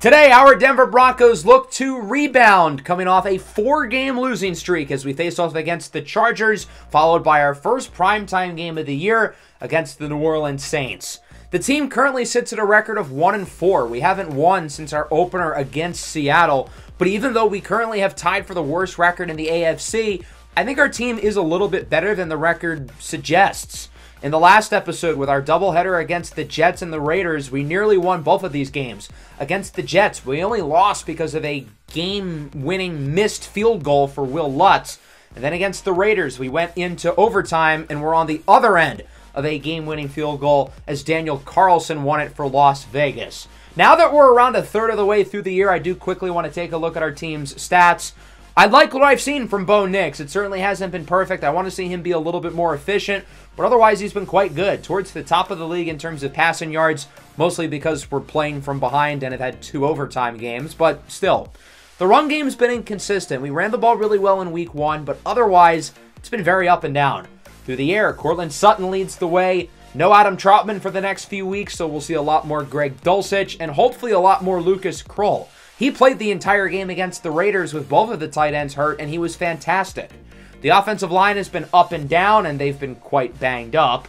Today, our Denver Broncos look to rebound, coming off a 4-game losing streak as we face off against the Chargers, followed by our first primetime game of the year against the New Orleans Saints. The team currently sits at a record of 1-4. We haven't won since our opener against Seattle, but even though we currently have tied for the worst record in the AFC, I think our team is a little bit better than the record suggests. In the last episode with our doubleheader against the Jets and the Raiders, we nearly won both of these games. Against the Jets, we only lost because of a game-winning missed field goal for Will Lutz. And then against the Raiders, we went into overtime and we're on the other end of a game-winning field goal as Daniel Carlson won it for Las Vegas. Now that we're around a third of the way through the year, I do quickly want to take a look at our team's stats. I like what I've seen from Bo Nix. It certainly hasn't been perfect. I want to see him be a little bit more efficient, but otherwise he's been quite good. Towards the top of the league in terms of passing yards, mostly because we're playing from behind and have had 2 overtime games, but still. The run game's been inconsistent. We ran the ball really well in week 1, but otherwise it's been very up and down. Through the air, Courtland Sutton leads the way. No Adam Troutman for the next few weeks, so we'll see a lot more Greg Dulcich and hopefully a lot more Lucas Kroll. He played the entire game against the Raiders with both of the tight ends hurt, and he was fantastic. The offensive line has been up and down, and they've been quite banged up.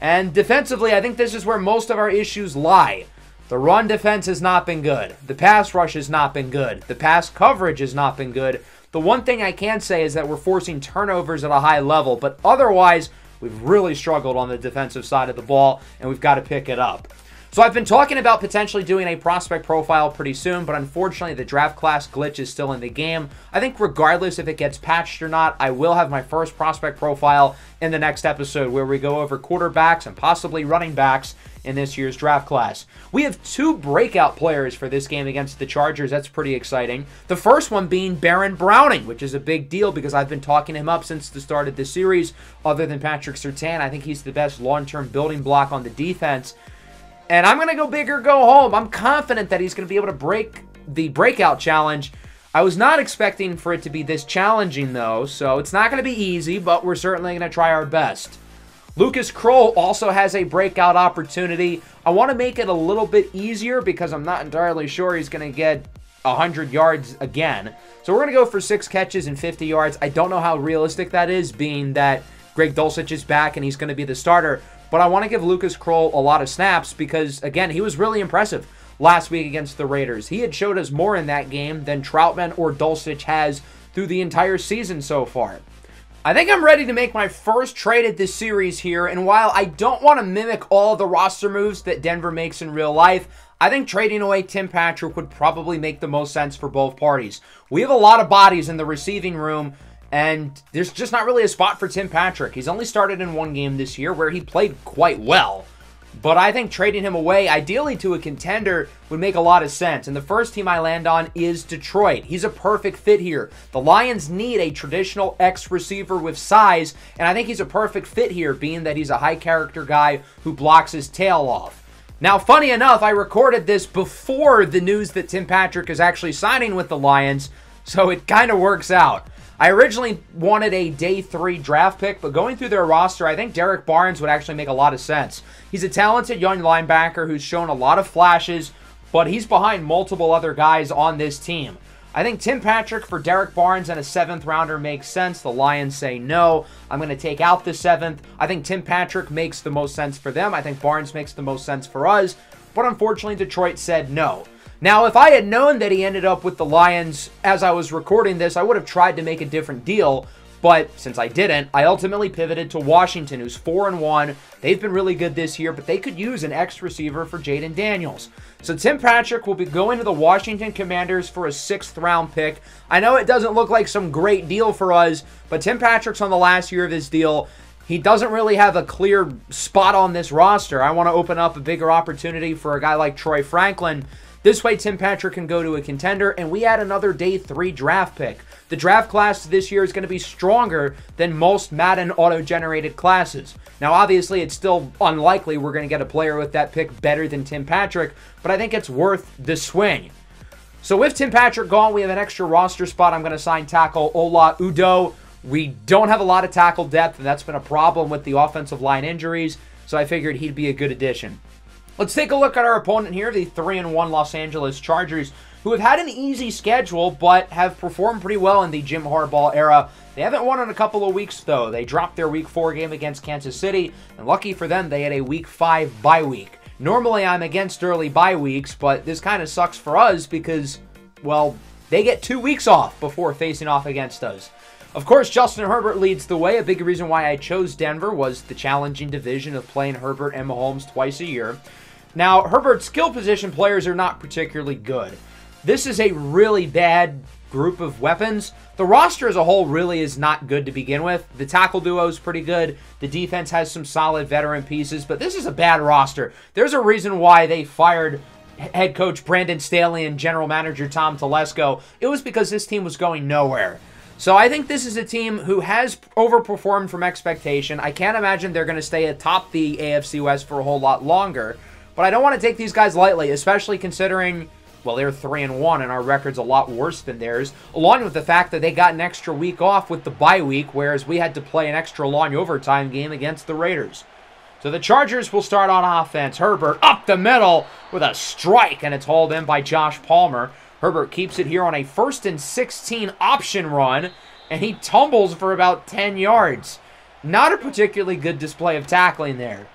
And defensively, I think this is where most of our issues lie. The run defense has not been good. The pass rush has not been good. The pass coverage has not been good. The one thing I can say is that we're forcing turnovers at a high level, but otherwise, we've really struggled on the defensive side of the ball, and we've got to pick it up. So I've been talking about potentially doing a prospect profile pretty soon, but unfortunately the draft class glitch is still in the game. I think regardless if it gets patched or not, I will have my first prospect profile in the next episode where we go over quarterbacks and possibly running backs in this year's draft class. We have 2 breakout players for this game against the Chargers. That's pretty exciting. The first one being Baron Browning, which is a big deal because I've been talking him up since the start of this series. Other than Patrick Surtain, I think he's the best long-term building block on the defense. And I'm going to go big or go home. I'm confident that he's going to be able to break the breakout challenge. I was not expecting for it to be this challenging, though, so it's not going to be easy, but we're certainly going to try our best. Lucas Kroll also has a breakout opportunity. I want to make it a little bit easier because I'm not entirely sure he's going to get 100 yards again. So we're going to go for 6 catches and 50 yards. I don't know how realistic that is, being that Greg Dulcich is back and he's going to be the starter. But I want to give Lucas Kroll a lot of snaps because, again, he was really impressive last week against the Raiders. He had showed us more in that game than Troutman or Dulcich has through the entire season so far. I think I'm ready to make my first trade at this series here, and while I don't want to mimic all of the roster moves that Denver makes in real life, I think trading away Tim Patrick would probably make the most sense for both parties. We have a lot of bodies in the receiving room, and there's just not really a spot for Tim Patrick. He's only started in 1 game this year where he played quite well. But I think trading him away, ideally to a contender, would make a lot of sense. And the first team I land on is Detroit. He's a perfect fit here. The Lions need a traditional X receiver with size, and I think he's a perfect fit here, being that he's a high-character guy who blocks his tail off. Now, funny enough, I recorded this before the news that Tim Patrick is actually signing with the Lions, so it kind of works out. I originally wanted a day 3 draft pick, but going through their roster, I think Derek Barnes would actually make a lot of sense. He's a talented young linebacker who's shown a lot of flashes, but he's behind multiple other guys on this team. I think Tim Patrick for Derek Barnes and a 7th rounder makes sense. The Lions say no. I'm going to take out the 7th. I think Tim Patrick makes the most sense for them. I think Barnes makes the most sense for us, but unfortunately Detroit said no. Now, if I had known that he ended up with the Lions as I was recording this, I would have tried to make a different deal. But since I didn't, I ultimately pivoted to Washington, who's 4-1. They've been really good this year, but they could use an X receiver for Jaden Daniels. So Tim Patrick will be going to the Washington Commanders for a 6th round pick. I know it doesn't look like some great deal for us, but Tim Patrick's on the last year of his deal. He doesn't really have a clear spot on this roster. I want to open up a bigger opportunity for a guy like Troy Franklin. This way, Tim Patrick can go to a contender, and we add another day 3 draft pick. The draft class this year is going to be stronger than most Madden auto-generated classes. Now, obviously, it's still unlikely we're going to get a player with that pick better than Tim Patrick, but I think it's worth the swing. So with Tim Patrick gone, we have an extra roster spot. I'm going to sign tackle Ola Udoh. We don't have a lot of tackle depth, and that's been a problem with the offensive line injuries, so I figured he'd be a good addition. Let's take a look at our opponent here, the 3-1 Los Angeles Chargers, who have had an easy schedule, but have performed pretty well in the Jim Harbaugh era. They haven't won in a couple of weeks, though. They dropped their Week 4 game against Kansas City, and lucky for them, they had a Week 5 bye week. Normally, I'm against early bye weeks, but this kind of sucks for us because, well, they get 2 weeks off before facing off against us. Of course, Justin Herbert leads the way. A big reason why I chose Denver was the challenging division of playing Herbert and Mahomes twice a year. Now, Herbert's skill position players are not particularly good. This is a really bad group of weapons. The roster as a whole really is not good to begin with. The tackle duo is pretty good. The defense has some solid veteran pieces, but this is a bad roster. There's a reason why they fired head coach Brandon Staley and general manager Tom Telesco. It was because this team was going nowhere. So I think this is a team who has overperformed from expectation. I can't imagine they're going to stay atop the AFC West for a whole lot longer. But I don't want to take these guys lightly, especially considering, well, they're 3-1 and our record's a lot worse than theirs, along with the fact that they got an extra week off with the bye week, whereas we had to play an extra long overtime game against the Raiders. So the Chargers will start on offense. Herbert up the middle with a strike, and it's hauled in by Josh Palmer. Herbert keeps it here on a 1st and 16 option run, and he tumbles for about 10 yards. Not a particularly good display of tackling there.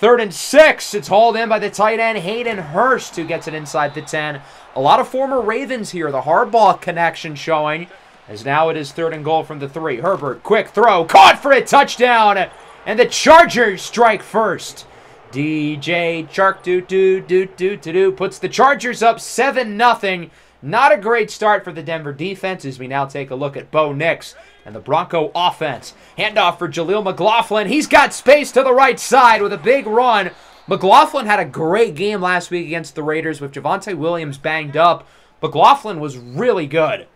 3rd and 6. It's hauled in by the tight end, Hayden Hurst, who gets it inside the 10. A lot of former Ravens here. The Harbaugh connection showing, as now it is 3rd and goal from the 3. Herbert, quick throw, caught for a touchdown, and the Chargers strike first. DJ Chark puts the Chargers up 7-0. Not a great start for the Denver defense as we now take a look at Bo Nix and the Bronco offense. Handoff for Jaleel McLaughlin. He's got space to the right side with a big run. McLaughlin had a great game last week against the Raiders with Javonte Williams banged up. McLaughlin was really good.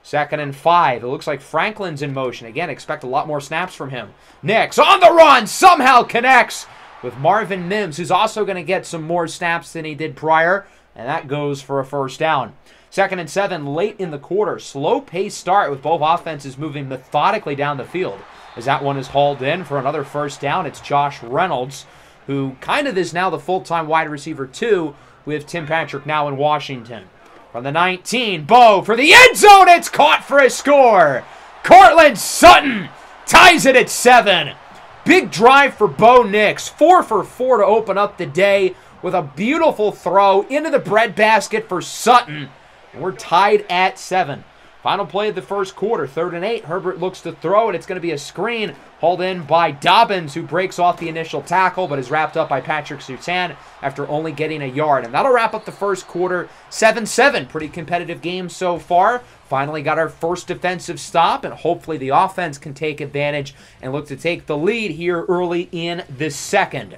2nd and 5. It looks like Franklin's in motion. Again, expect a lot more snaps from him. Nix on the run. Somehow connects with Marvin Mims, who's also going to get some more snaps than he did prior. And that goes for a 1st down. 2nd and 7 late in the quarter. Slow pace start with both offenses moving methodically down the field. As that one is hauled in for another 1st down, it's Josh Reynolds, who kind of is now the full-time wide receiver 2 with Tim Patrick now in Washington. From the 19, Bo for the end zone. It's caught for a score. Cortland Sutton ties it at 7. Big drive for Bo Nix. 4 for 4 to open up the day with a beautiful throw into the breadbasket for Sutton. And we're tied at 7. Final play of the 1st quarter, 3rd and 8. Herbert looks to throw, and it's going to be a screen hauled in by Dobbins, who breaks off the initial tackle, but is wrapped up by Patrick Surtain after only getting a yard. And that'll wrap up the 1st quarter, 7-7. Pretty competitive game so far. Finally got our first defensive stop, and hopefully the offense can take advantage and look to take the lead here early in the 2nd.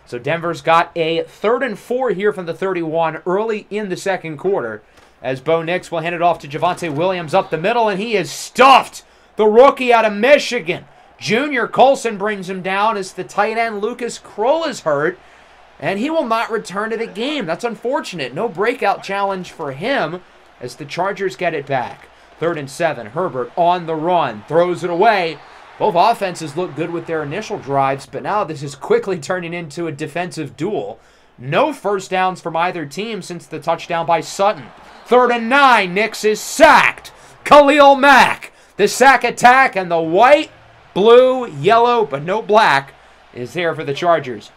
So Denver's got a 3rd and 4 here from the 31 early in the 2nd quarter, as Bo Nix will hand it off to Javonte Williams up the middle, and he is stuffed. The rookie out of Michigan. Junior Colson brings him down as the tight end Lucas Kroll is hurt, and he will not return to the game. That's unfortunate. No breakout challenge for him as the Chargers get it back. 3rd and 7. Herbert on the run. Throws it away. Both offenses look good with their initial drives, but now this is quickly turning into a defensive duel. No 1st downs from either team since the touchdown by Sutton. 3rd and 9. Nix is sacked. Khalil Mack. The sack attack, and the white, blue, yellow, but no black is there for the Chargers.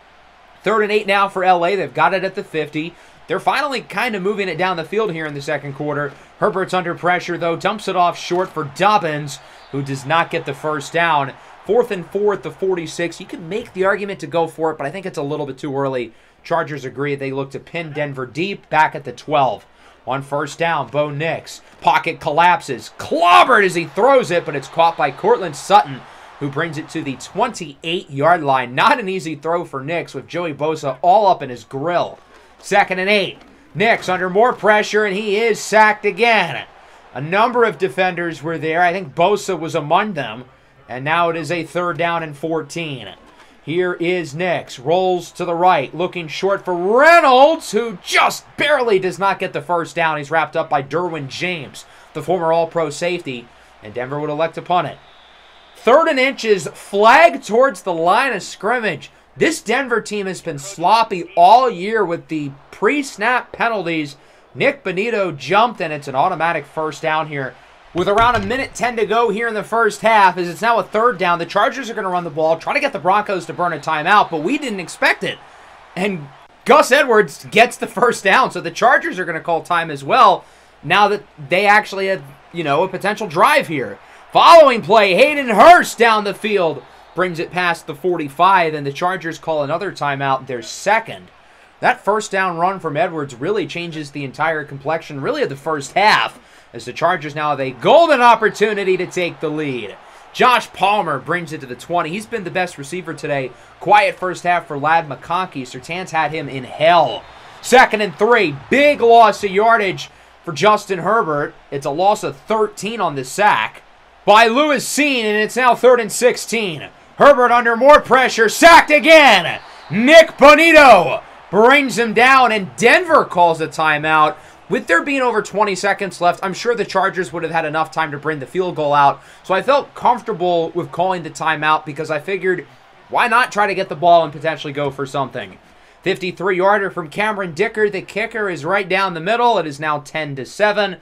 3rd and 8 now for LA. They've got it at the 50. They're finally kind of moving it down the field here in the 2nd quarter. Herbert's under pressure, though. Dumps it off short for Dobbins, who does not get the 1st down. 4th and 4 at the 46. You could make the argument to go for it, but I think it's a little bit too early. Chargers agree. They look to pin Denver deep back at the 12. On 1st down, Bo Nix. Pocket collapses. Clobbered as he throws it, but it's caught by Cortland Sutton, who brings it to the 28-yard line. Not an easy throw for Nix with Joey Bosa all up in his grill. 2nd and 8. Nix under more pressure, and he is sacked again. A number of defenders were there. I think Bosa was among them. And now it is a 3rd down and 14. Here is Nix. Rolls to the right. Looking short for Reynolds, who just barely does not get the 1st down. He's wrapped up by Derwin James, the former All-Pro safety. And Denver would elect to punt it. 3rd and inches. Flag towards the line of scrimmage. This Denver team has been sloppy all year with the pre-snap penalties. Nick Bonito jumped, and it's an automatic first down here. With around 1:10 to go here in the first half, as it's now a third down, the Chargers are going to run the ball, try to get the Broncos to burn a timeout, but we didn't expect it. And Gus Edwards gets the first down, so the Chargers are going to call time as well, now that they actually had, a potential drive here. Following play, Hayden Hurst down the field brings it past the 45, and the Chargers call another timeout, their second. That first down run from Edwards really changes the entire complexion, really, of the first half, as the Chargers now have a golden opportunity to take the lead. Josh Palmer brings it to the 20. He's been the best receiver today. Quiet first half for Ladd McConkey. Surtain's had him in hell. 2nd and 3. Big loss of yardage for Justin Herbert. It's a loss of 13 on the sack by Lewis Cine, and it's now 3rd and 16. Herbert under more pressure. Sacked again. Nick Bonito brings him down, and Denver calls a timeout. With there being over 20 seconds left, I'm sure the Chargers would have had enough time to bring the field goal out. So I felt comfortable with calling the timeout because I figured, why not try to get the ball and potentially go for something? 53-yarder from Cameron Dicker. The kicker is right down the middle. It is now 10-7.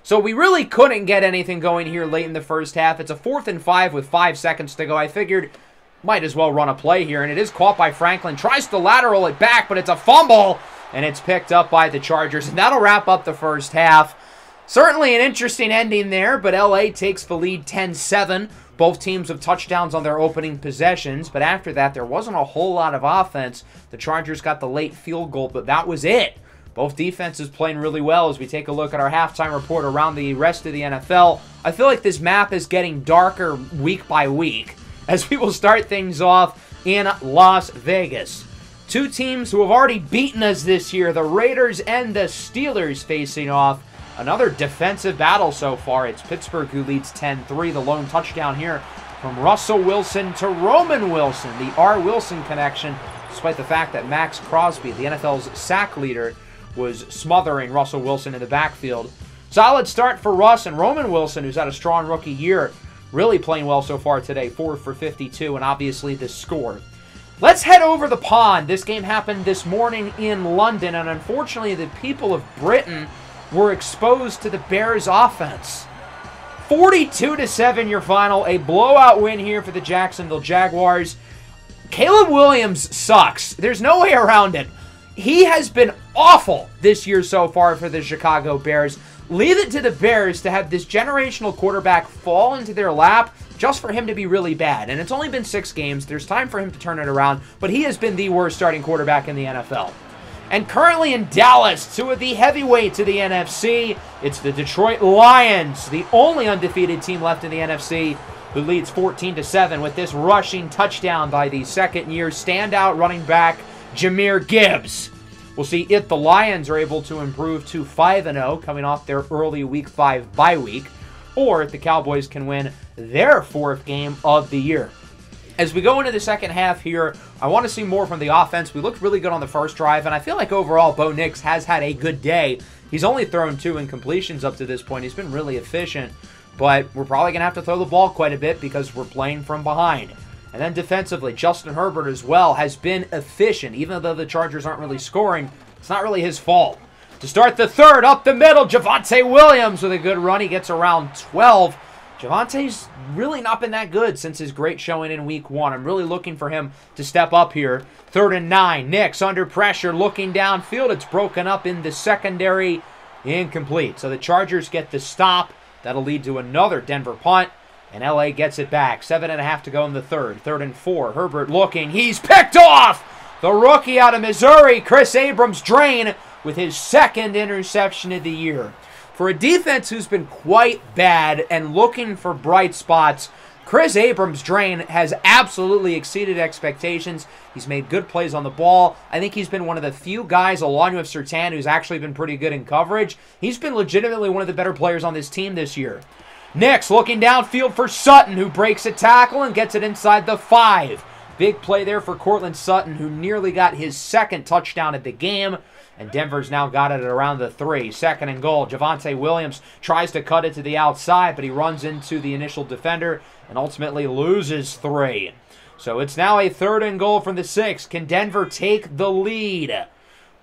So we really couldn't get anything going here late in the first half. It's a 4th and 5 with 5 seconds to go. I figured, might as well run a play here, and it is caught by Franklin. Tries to lateral it back, but it's a fumble, and it's picked up by the Chargers, and that'll wrap up the first half. Certainly an interesting ending there, but LA takes the lead 10-7. Both teams have touchdowns on their opening possessions, but after that, there wasn't a whole lot of offense. The Chargers got the late field goal, but that was it. Both defenses playing really well as we take a look at our halftime report around the rest of the NFL. I feel like this map is getting darker week by week, as we will start things off in Las Vegas. Two teams who have already beaten us this year, the Raiders and the Steelers, facing off. Another defensive battle so far. It's Pittsburgh who leads 10-3. The lone touchdown here from Russell Wilson to Roman Wilson. The R. Wilson connection, despite the fact that Max Crosby, the NFL's sack leader, was smothering Russell Wilson in the backfield. Solid start for Russ, and Roman Wilson, who's had a strong rookie year, really playing well so far today. 4 for 52, and obviously the score. Let's head over the pond. This game happened this morning in London, and unfortunately the people of Britain were exposed to the Bears' offense. 42-7 your final, a blowout win here for the Jacksonville Jaguars. Caleb Williams sucks. There's no way around it. He has been awful this year so far for the Chicago Bears. Leave it to the Bears to have this generational quarterback fall into their lap just for him to be really bad. And it's only been 6 games. There's time for him to turn it around, but he has been the worst starting quarterback in the NFL. And currently in Dallas, 2 of the heavyweights of the NFC, it's the Detroit Lions, the only undefeated team left in the NFC, who leads 14-7 with this rushing touchdown by the second-year standout running back, Jahmyr Gibbs. We'll see if the Lions are able to improve to 5-0 coming off their early Week 5 bye week, or if the Cowboys can win their 4th game of the year. As we go into the second half here, I want to see more from the offense. We looked really good on the first drive, and I feel like overall Bo Nix has had a good day. He's only thrown 2 incompletions up to this point. He's been really efficient, but we're probably going to have to throw the ball quite a bit because we're playing from behind. And then defensively, Justin Herbert as well has been efficient. Even though the Chargers aren't really scoring, it's not really his fault. To start the third, up the middle, Javonte Williams with a good run. He gets around 12. Javonte's really not been that good since his great showing in Week 1. I'm really looking for him to step up here. 3rd and 9. Nix under pressure, looking downfield. It's broken up in the secondary. Incomplete. So the Chargers get the stop. That'll lead to another Denver punt. And LA gets it back. 7.5 to go in the third. 3rd and 4. Herbert looking. He's picked off! The rookie out of Missouri, Chris Abrams-Drain, with his 2nd interception of the year. For a defense who's been quite bad and looking for bright spots, Chris Abrams-Drain has absolutely exceeded expectations. He's made good plays on the ball. I think he's been one of the few guys, along with Surtain, who's actually been pretty good in coverage. He's been legitimately one of the better players on this team this year. Nix looking downfield for Sutton, who breaks a tackle and gets it inside the 5. Big play there for Cortland Sutton, who nearly got his 2nd touchdown of the game. And Denver's now got it at around the 3. 2nd and goal. Javonte Williams tries to cut it to the outside, but he runs into the initial defender and ultimately loses 3. So it's now a 3rd and goal from the 6. Can Denver take the lead?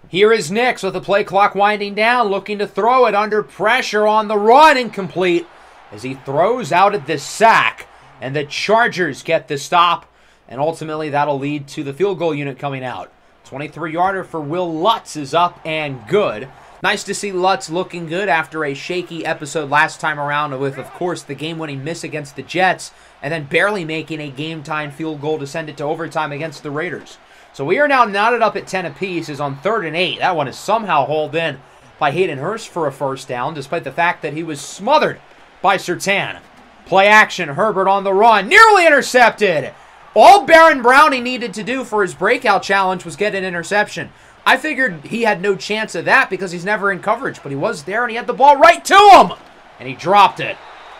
Here is Nix with the play clock winding down, looking to throw it under pressure on the run, incomplete as he throws out at the sack. And the Chargers get the stop, and ultimately that'll lead to the field goal unit coming out. 23-yarder for Will Lutz is up and good. Nice to see Lutz looking good after a shaky episode last time around with, of course, the game-winning miss against the Jets, and then barely making a game-time field goal to send it to overtime against the Raiders. So we are now knotted up at 10 apiece, is on 3rd and 8. That one is somehow hauled in by Hayden Hurst for a first down, despite the fact that he was smothered by Surtain. Play action, Herbert on the run, nearly intercepted. All Baron Browning needed to do for his breakout challenge was get an interception. I figured he had no chance of that because he's never in coverage, but he was there and he had the ball right to him, and he dropped it.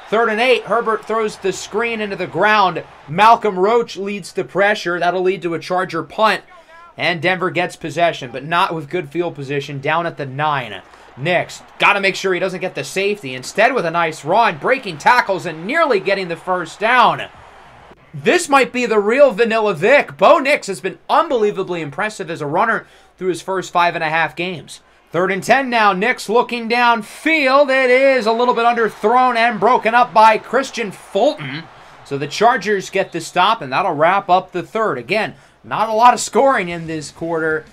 3rd and 8, Herbert throws the screen into the ground. Malcolm Roach leads the pressure. That'll lead to a Charger punt, and Denver gets possession, but not with good field position, down at the 9. Nix, got to make sure he doesn't get the safety. Instead, with a nice run, breaking tackles and nearly getting the first down. This might be the real Vanilla Vic. Bo Nix has been unbelievably impressive as a runner through his first 5.5 games. 3rd and 10 now. Nix looking downfield. It is a little bit underthrown and broken up by Christian Fulton. So the Chargers get the stop, and that'll wrap up the 3rd. Again, not a lot of scoring in this quarter,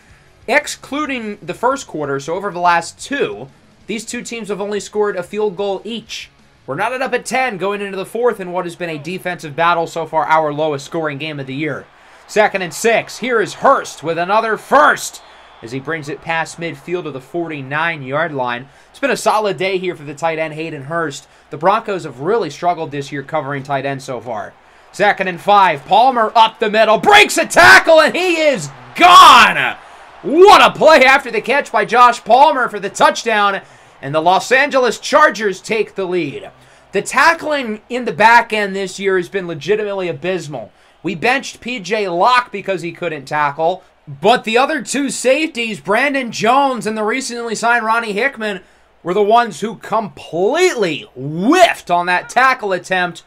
excluding the first quarter. So over the last 2, these two teams have only scored a field goal each. We're knotted up at 10 going into the 4th in what has been a defensive battle so far, our lowest scoring game of the year. 2nd and 6. Here is Hurst with another first as he brings it past midfield to the 49-yard line. It's been a solid day here for the tight end, Hayden Hurst. The Broncos have really struggled this year covering tight end so far. 2nd and 5. Palmer up the middle, breaks a tackle, and he is gone! What a play after the catch by Josh Palmer for the touchdown, and the Los Angeles Chargers take the lead. The tackling in the back end this year has been legitimately abysmal. We benched P.J. Locke because he couldn't tackle, but the other 2 safeties, Brandon Jones and the recently signed Ronnie Hickman, were the ones who completely whiffed on that tackle attempt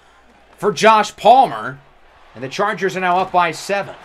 for Josh Palmer, and the Chargers are now up by 7.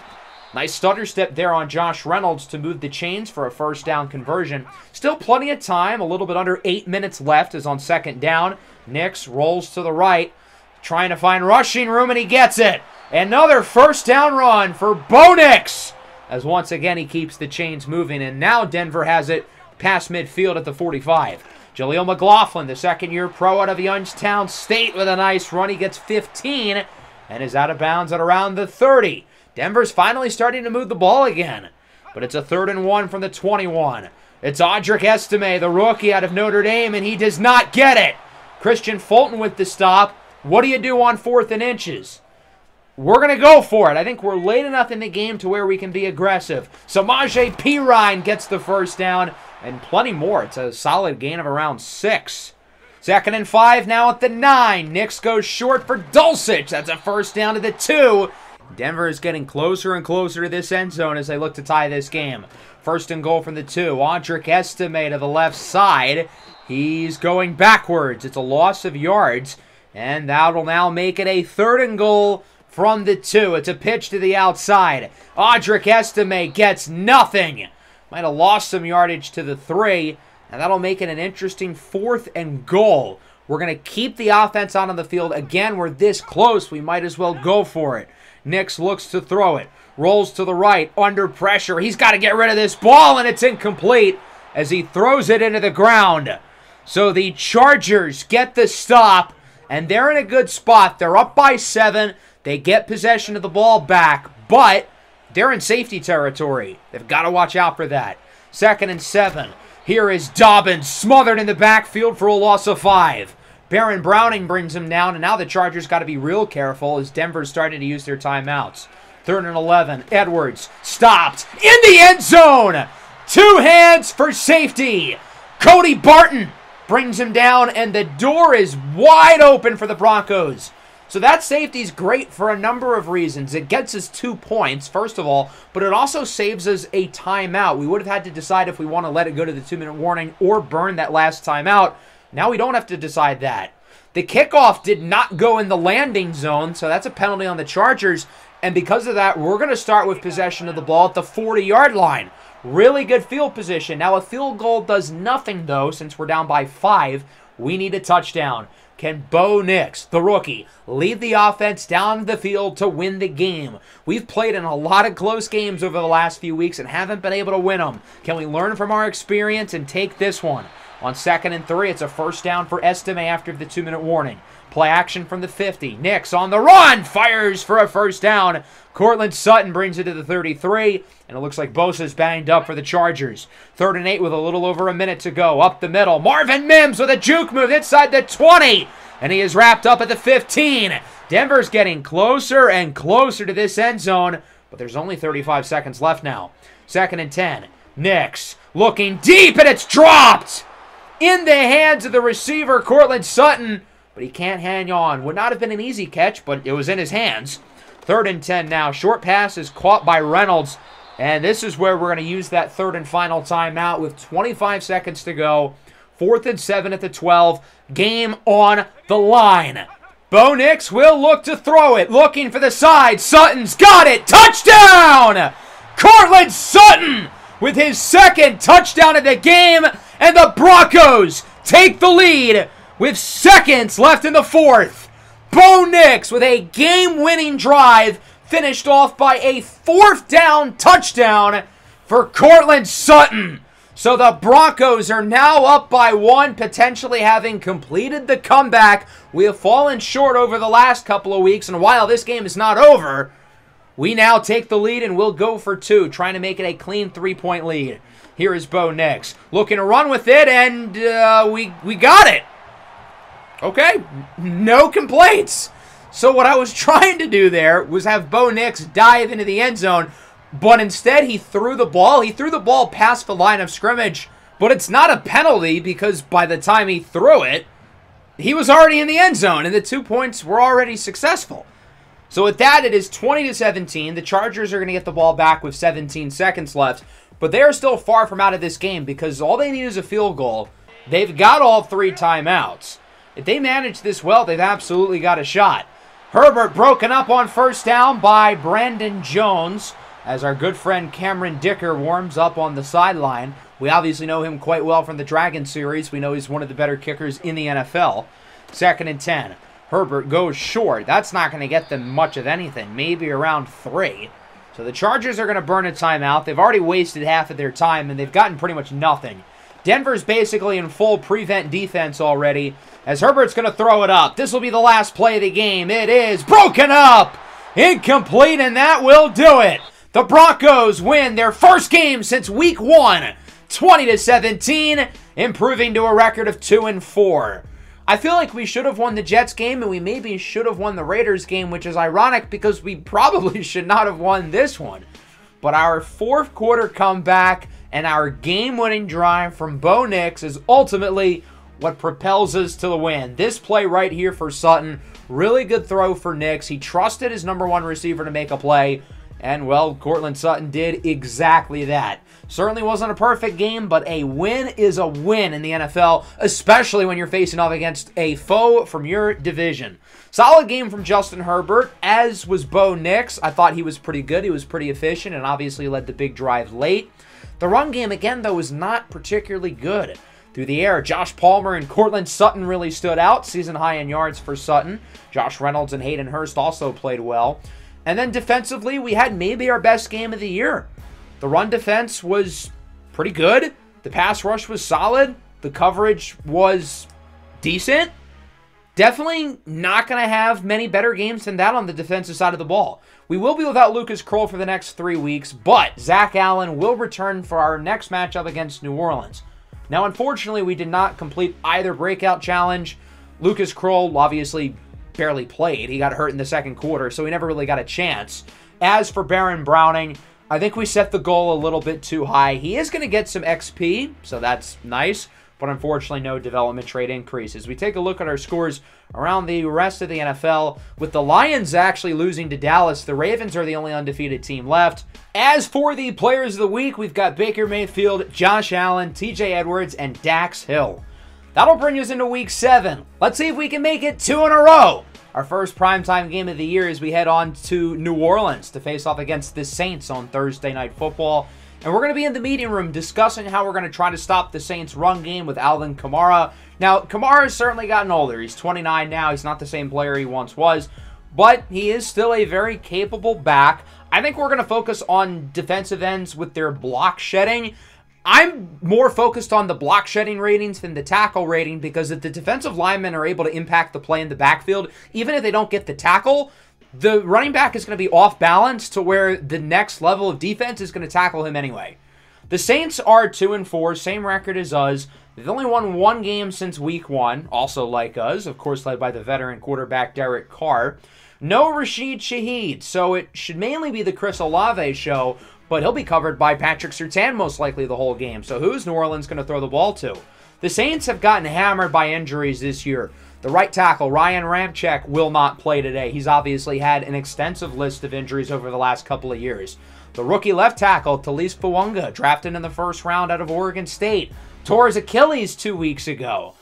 Nice stutter step there on Josh Reynolds to move the chains for a first down conversion. Still plenty of time, a little bit under 8 minutes left as on 2nd down. Nix rolls to the right, trying to find rushing room, and he gets it. Another first down run for Bo Nix, as once again he keeps the chains moving, and now Denver has it past midfield at the 45. Jaleel McLaughlin, the second-year pro out of Youngstown State, with a nice run. He gets 15 and is out of bounds at around the 30. Denver's finally starting to move the ball again, but it's a 3rd and 1 from the 21. It's Audric Estime, the rookie out of Notre Dame, and he does not get it. Christian Fulton with the stop. What do you do on 4th and inches? We're going to go for it. I think we're late enough in the game to where we can be aggressive. Samaje Perine gets the first down, and plenty more. It's a solid gain of around 6. 2nd and 5 now at the 9. Nix goes short for Dulcich. That's a first down to the 2. Denver is getting closer and closer to this end zone as they look to tie this game. 1st and goal from the 2. Audric Estime to the left side. He's going backwards. It's a loss of yards, and that will now make it a 3rd and goal from the 2. It's a pitch to the outside. Audric Estime gets nothing. Might have lost some yardage to the 3, and that'll make it an interesting 4th and goal. We're going to keep the offense on the field. Again, we're this close. We might as well go for it. Nix looks to throw it. Rolls to the right, under pressure. He's got to get rid of this ball, and it's incomplete as he throws it into the ground. So the Chargers get the stop, and they're in a good spot. They're up by 7. They get possession of the ball back, but they're in safety territory. They've got to watch out for that. 2nd and 7. Here is Dobbins, smothered in the backfield for a loss of 5. Baron Browning brings him down, and now the Chargers got to be real careful as Denver's starting to use their timeouts. 3rd and 11. Edwards stopped in the end zone. 2 hands for safety. Cody Barton brings him down, and the door is wide open for the Broncos. So that safety's great for a number of reasons. It gets us 2 points, first of all, but it also saves us a timeout. We would have had to decide if we want to let it go to the 2-minute warning or burn that last timeout. Now we don't have to decide that. The kickoff did not go in the landing zone, so that's a penalty on the Chargers. And because of that, we're going to start with possession of the ball at the 40-yard line. Really good field position. Now, a field goal does nothing, though, since we're down by 5. We need a touchdown. Can Bo Nix, the rookie, lead the offense down the field to win the game? We've played in a lot of close games over the last few weeks and haven't been able to win them. Can we learn from our experience and take this one? On 2nd and 3, it's a first down for Estime after the 2-minute warning. Play action from the 50. Nix on the run, fires for a first down. Cortland Sutton brings it to the 33, and it looks like Bosa's banged up for the Chargers. 3rd and 8 with a little over a minute to go. Up the middle, Marvin Mims with a juke move inside the 20, and he is wrapped up at the 15. Denver's getting closer and closer to this end zone, but there's only 35 seconds left now. 2nd and 10. Nix looking deep, and it's dropped in the hands of the receiver, Cortland Sutton, but he can't hang on. Would not have been an easy catch, but it was in his hands. 3rd and 10 now. Short pass is caught by Reynolds, and this is where we're going to use that 3rd and final timeout with 25 seconds to go. 4th and 7 at the 12. Game on the line. Bo Nix will look to throw it. Looking for the side. Sutton's got it. Touchdown! Cortland Sutton with his 2nd touchdown of the game, and the Broncos take the lead with seconds left in the 4th. Bo Nix with a game-winning drive finished off by a 4th down touchdown for Cortland Sutton. So the Broncos are now up by 1, potentially having completed the comeback. We have fallen short over the last couple of weeks, and while this game is not over, we now take the lead and we'll go for 2, trying to make it a clean 3-point lead. Here is Bo Nix looking to run with it, and we got it. Okay, no complaints. So what I was trying to do there was have Bo Nix dive into the end zone, but instead he threw the ball. He threw the ball past the line of scrimmage, but it's not a penalty because by the time he threw it, he was already in the end zone, and the 2 points were already successful. So with that, it is 20-17. The Chargers are going to get the ball back with 17 seconds left, but they are still far from out of this game because all they need is a field goal. They've got all 3 timeouts. If they manage this well, they've absolutely got a shot. Herbert broken up on first down by Brandon Jones as our good friend Cameron Dicker warms up on the sideline. We obviously know him quite well from the Dragon series. We know he's one of the better kickers in the NFL. 2nd and 10. Herbert goes short. That's not going to get them much of anything, maybe around 3. So the Chargers are going to burn a timeout. They've already wasted half of their time, and they've gotten pretty much nothing. Denver's basically in full prevent defense already, as Herbert's going to throw it up. This will be the last play of the game. It is broken up. Incomplete, and that will do it. The Broncos win their first game since week 1, 20-17, improving to a record of 2-4. I feel like we should have won the Jets game, and we maybe should have won the Raiders game, which is ironic because we probably should not have won this one. But our 4th quarter comeback and our game-winning drive from Bo Nix is ultimately what propels us to the win. This play right here for Sutton, really good throw for Nix. He trusted his number 1 receiver to make a play, and, well, Cortland Sutton did exactly that. Certainly wasn't a perfect game, but a win is a win in the NFL, especially when you're facing off against a foe from your division. Solid game from Justin Herbert, as was Bo Nix. I thought he was pretty good. He was pretty efficient and obviously led the big drive late. The run game, again, though, was not particularly good. Through the air, Josh Palmer and Cortland Sutton really stood out. Season high in yards for Sutton. Josh Reynolds and Hayden Hurst also played well. And then defensively, we had maybe our best game of the year. The run defense was pretty good. The pass rush was solid. The coverage was decent. Definitely not going to have many better games than that on the defensive side of the ball. We will be without Lucas Kroll for the next 3 weeks, but Zach Allen will return for our next matchup against New Orleans. Now, unfortunately, we did not complete either breakout challenge. Lucas Kroll obviously barely played. He got hurt in the 2nd quarter, so he never really got a chance. As for Baron Browning, I think we set the goal a little bit too high. He is going to get some XP, so that's nice, but unfortunately no development trade increases. We take a look at our scores around the rest of the NFL. With the Lions actually losing to Dallas, the Ravens are the only undefeated team left. As for the players of the week, we've got Baker Mayfield, Josh Allen, TJ Edwards, and Dax Hill. That'll bring us into Week 7. Let's see if we can make it 2 in a row. Our first primetime game of the year as we head on to New Orleans to face off against the Saints on Thursday Night Football. And we're going to be in the meeting room discussing how we're going to try to stop the Saints' run game with Alvin Kamara. Now, Kamara's certainly gotten older. He's 29 now. He's not the same player he once was. But he is still a very capable back. I think we're going to focus on defensive ends with their block shedding. I'm more focused on the block shedding ratings than the tackle rating because if the defensive linemen are able to impact the play in the backfield, even if they don't get the tackle, the running back is going to be off balance to where the next level of defense is going to tackle him anyway. The Saints are 2-4, same record as us. They've only won one game since week 1, also like us, of course led by the veteran quarterback Derek Carr. No Rashid Shaheed, so it should mainly be the Chris Olave show, but he'll be covered by Patrick Surtain most likely the whole game. So who's New Orleans going to throw the ball to? The Saints have gotten hammered by injuries this year. The right tackle, Ryan Ramczyk, will not play today. He's obviously had an extensive list of injuries over the last couple of years. The rookie left tackle, Talise Fuanga, drafted in the first round out of Oregon State, tore his Achilles 2 weeks ago.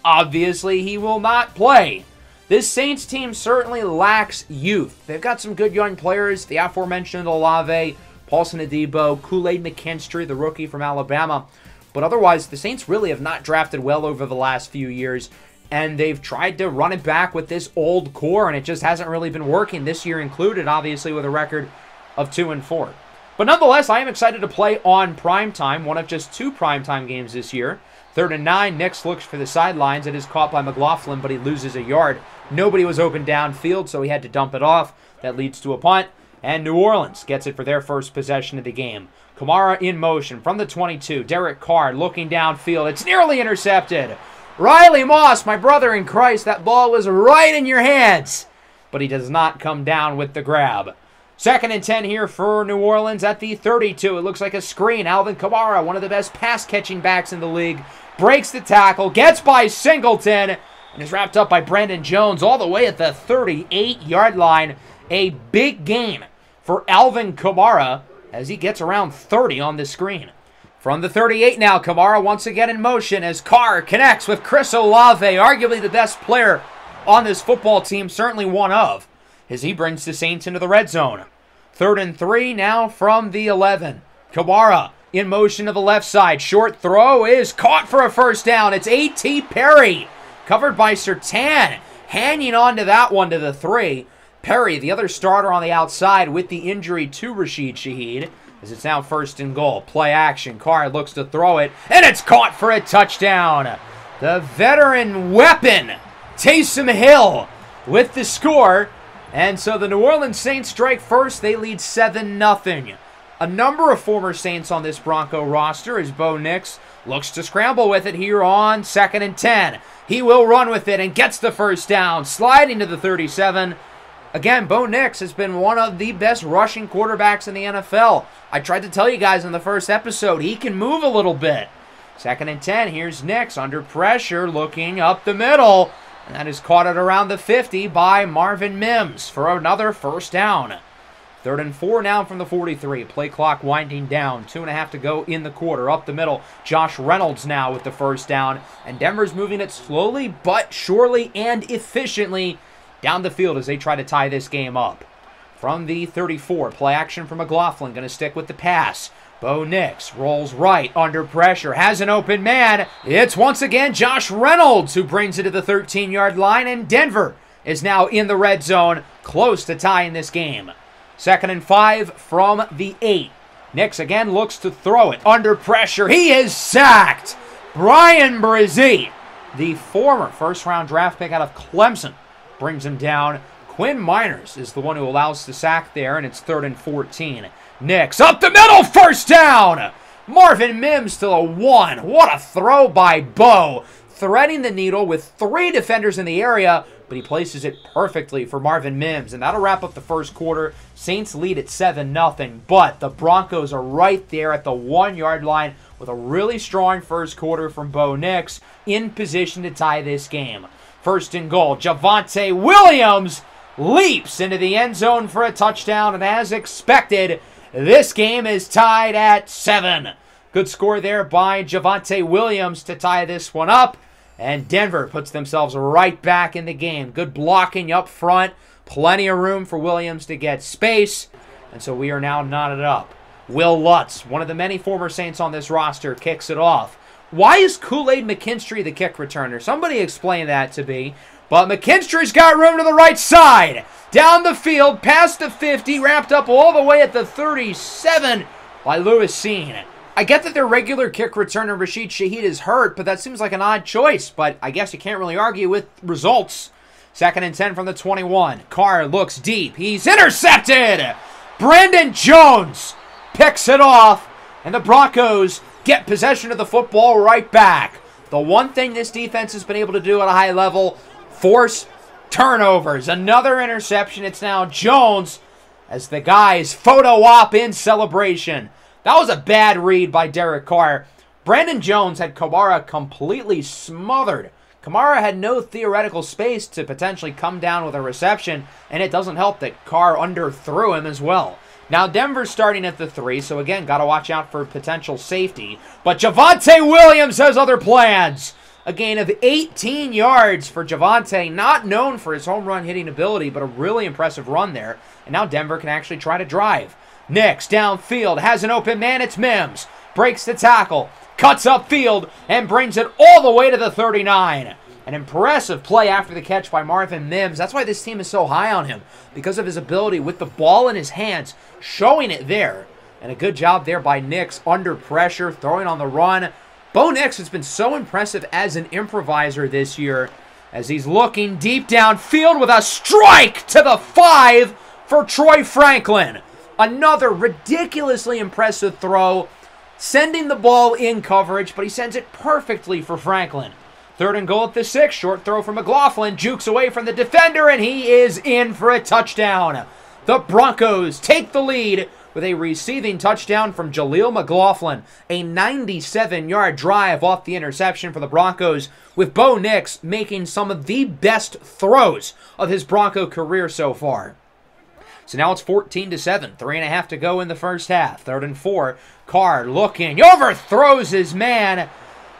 Obviously, he will not play. This Saints team certainly lacks youth. They've got some good young players, the aforementioned Olave, Paulson Adebo, Kool-Aid McKinstry, the rookie from Alabama. But otherwise, the Saints really have not drafted well over the last few years, and they've tried to run it back with this old core, and it just hasn't really been working, this year included, obviously, with a record of 2-4. But nonetheless, I am excited to play on primetime, one of just 2 primetime games this year. 3rd and 9, Nix looks for the sidelines. It is caught by McLaughlin, but he loses a yard. Nobody was open downfield, so he had to dump it off. That leads to a punt. And New Orleans gets it for their first possession of the game. Kamara in motion from the 22. Derek Carr looking downfield. It's nearly intercepted. Riley Moss, my brother in Christ, that ball was right in your hands. But he does not come down with the grab. 2nd and 10 here for New Orleans at the 32. It looks like a screen. Alvin Kamara, one of the best pass-catching backs in the league, breaks the tackle, gets by Singleton, and is wrapped up by Brandon Jones all the way at the 38-yard line. A big gain for Alvin Kamara as he gets around 30 on the screen. From the 38 now, Kamara once again in motion as Carr connects with Chris Olave, arguably the best player on this football team, certainly one of, as he brings the Saints into the red zone. 3rd and 3 now from the 11. Kamara in motion to the left side. Short throw is caught for a first down. It's A.T. Perry, covered by Surtain, hanging on to that one to the 3. Perry, the other starter on the outside with the injury to Rashid Shaheed, as it's now 1st and goal. Play action. Carr looks to throw it, and it's caught for a touchdown. The veteran weapon, Taysom Hill, with the score. And so the New Orleans Saints strike first. They lead 7-0. A number of former Saints on this Bronco roster as Bo Nix looks to scramble with it here on 2nd and 10. He will run with it and gets the first down, sliding to the 37. Again, Bo Nix has been one of the best rushing quarterbacks in the NFL. I tried to tell you guys in the first episode, he can move a little bit. 2nd and 10, here's Nix under pressure, looking up the middle. And that is caught at around the 50 by Marvin Mims for another first down. 3rd and 4 now from the 43. Play clock winding down. 2.5 to go in the quarter. Up the middle, Josh Reynolds now with the first down. And Denver's moving it slowly but surely and efficiently down the field as they try to tie this game up. From the 34, play action for McLaughlin. Going to stick with the pass. Bo Nix rolls right under pressure. Has an open man. It's once again Josh Reynolds who brings it to the 13-yard line. And Denver is now in the red zone, close to tying this game. 2nd and 5 from the 8. Nix again looks to throw it under pressure. He is sacked. Brian Brzee, the former first-round draft pick out of Clemson, brings him down. Quinn Miners is the one who allows the sack there, and it's 3rd and 14. Nix up the middle, first down. Marvin Mims to the 1. What a throw by Bo. Threading the needle with 3 defenders in the area, but he places it perfectly for Marvin Mims. And that'll wrap up the first quarter. Saints lead at 7-0, but the Broncos are right there at the 1-yard line with a really strong first quarter from Bo Nix in position to tie this game. 1st and goal, Javonte Williams leaps into the end zone for a touchdown, and as expected, this game is tied at 7. Good score there by Javonte Williams to tie this one up. And Denver puts themselves right back in the game. Good blocking up front. Plenty of room for Williams to get space. And so we are now knotted up. Will Lutz, one of the many former Saints on this roster, kicks it off. Why is Kool-Aid McKinstry the kick returner? Somebody explain that to me. But McKinstry's got room to the right side. Down the field, past the 50, wrapped up all the way at the 37 by Lewis Seen. I get that their regular kick returner, Rashid Shaheed, is hurt, but that seems like an odd choice. But I guess you can't really argue with results. 2nd and 10 from the 21. Carr looks deep. He's intercepted. Brandon Jones picks it off, and the Broncos get possession of the football right back. The one thing this defense has been able to do at a high level, force turnovers. Another interception. It's now Jones as the guys photo op in celebration. That was a bad read by Derek Carr. Brandon Jones had Kamara completely smothered. Kamara had no theoretical space to potentially come down with a reception, and it doesn't help that Carr underthrew him as well. Now Denver's starting at the 3, so again, got to watch out for potential safety. But Javonte Williams has other plans. A gain of 18 yards for Javonte, not known for his home run hitting ability, but a really impressive run there. And now Denver can actually try to drive. Nix downfield, has an open man, it's Mims. Breaks the tackle, cuts upfield, and brings it all the way to the 39. An impressive play after the catch by Marvin Mims. That's why this team is so high on him, because of his ability with the ball in his hands, showing it there. And a good job there by Nix under pressure, throwing on the run. Bo Nix has been so impressive as an improviser this year, as he's looking deep downfield with a strike to the 5 for Troy Franklin. Another ridiculously impressive throw, sending the ball in coverage, but he sends it perfectly for Franklin. 3rd and goal at the 6, short throw from McLaughlin, jukes away from the defender, and he is in for a touchdown. The Broncos take the lead with a receiving touchdown from Jaleel McLaughlin. A 97-yard drive off the interception for the Broncos, with Bo Nix making some of the best throws of his Bronco career so far. So now it's 14-7, 3.5 to go in the first half. 3rd and 4, Carr looking, overthrows his man.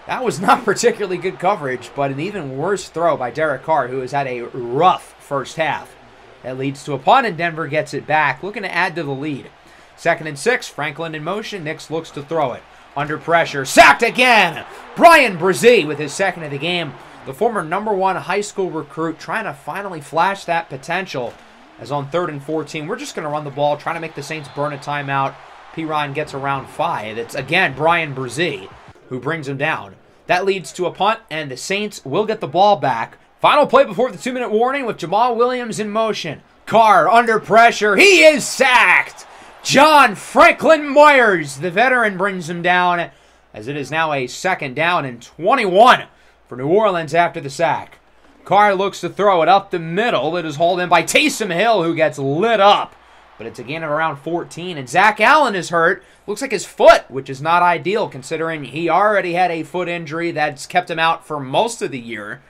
That was not particularly good coverage, but an even worse throw by Derek Carr, who has had a rough first half. That leads to a punt, and Denver gets it back, looking to add to the lead. 2nd and 6, Franklin in motion. Nix looks to throw it. Under pressure, sacked again. Brian Brzee with his 2nd of the game. The former #1 high school recruit trying to finally flash that potential. As on 3rd and 14, we're just going to run the ball, trying to make the Saints burn a timeout. Perine gets around 5. It's, again, Brian Brzee who brings him down. That leads to a punt, and the Saints will get the ball back. Final play before the 2-minute warning with Jamal Williams in motion. Carr under pressure. He is sacked. John Franklin Myers, the veteran, brings him down, as it is now a 2nd down and 21 for New Orleans after the sack. Carr looks to throw it up the middle. It is hauled in by Taysom Hill, who gets lit up. But it's a gain of around 14. And Zach Allen is hurt. Looks like his foot, which is not ideal considering he already had a foot injury that's kept him out for most of the year.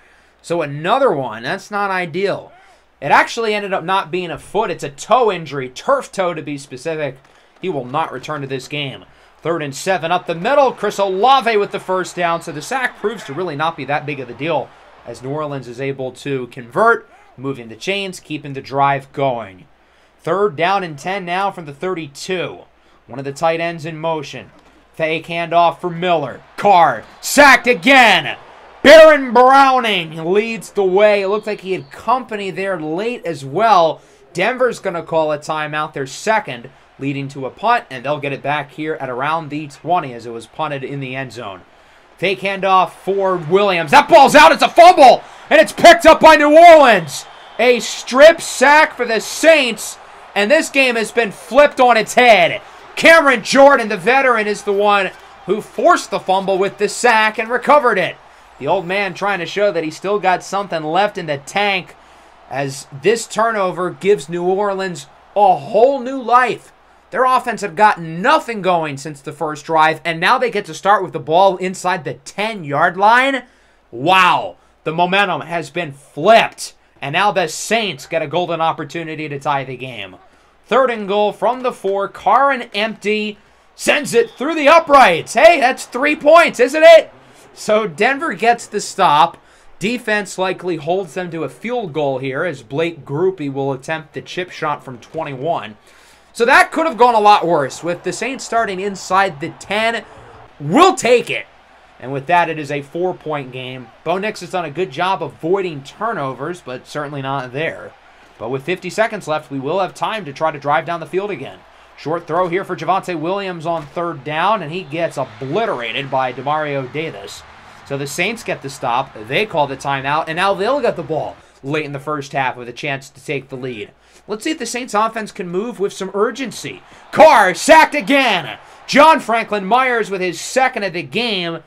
So another one. That's not ideal. It actually ended up not being a foot. It's a toe injury. Turf toe to be specific. He will not return to this game. 3rd and 7 up the middle. Chris Olave with the first down. So the sack proves to really not be that big of a deal, as New Orleans is able to convert, moving the chains, keeping the drive going. 3rd down and 10 now from the 32. One of the tight ends in motion. Fake handoff for Miller. Carr sacked again. Baron Browning leads the way. It looked like he had company there late as well. Denver's going to call a timeout, their 2nd, leading to a punt, and they'll get it back here at around the 20 as it was punted in the end zone. Fake handoff for Williams. That ball's out. It's a fumble, and it's picked up by New Orleans. A strip sack for the Saints, and this game has been flipped on its head. Cameron Jordan, the veteran, is the one who forced the fumble with the sack and recovered it. The old man trying to show that he still got something left in the tank, as this turnover gives New Orleans a whole new life. Their offense had gotten nothing going since the first drive, and now they get to start with the ball inside the 10-yard line. Wow, the momentum has been flipped, and now the Saints get a golden opportunity to tie the game. 3rd and goal from the 4, Carr and empty, sends it through the uprights. Hey, that's 3 points, isn't it? So Denver gets the stop. Defense likely holds them to a field goal here as Blake Grupe will attempt the chip shot from 21. So that could have gone a lot worse. With the Saints starting inside the 10, we'll take it. And with that, it is a 4-point game. Bo Nix has done a good job avoiding turnovers, but certainly not there. But with 50 seconds left, we will have time to try to drive down the field again. Short throw here for Javonte Williams on 3rd down, and he gets obliterated by Demario Davis. So the Saints get the stop, they call the timeout, and now they'll get the ball late in the first half with a chance to take the lead. Let's see if the Saints offense can move with some urgency. Carr sacked again. John Franklin Myers with his 2nd of the game.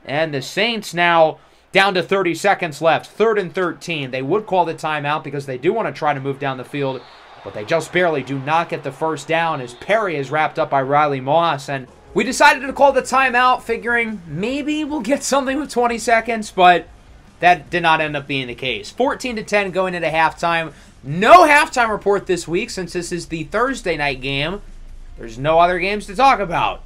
And the Saints now down to 30 seconds left. 3rd and 13. They would call the timeout because they do want to try to move down the field. But they just barely do not get the first down as Perry is wrapped up by Riley Moss. And we decided to call the timeout figuring maybe we'll get something with 20 seconds. But that did not end up being the case. 14-10 going into halftime. No halftime report this week since this is the Thursday night game. There's no other games to talk about.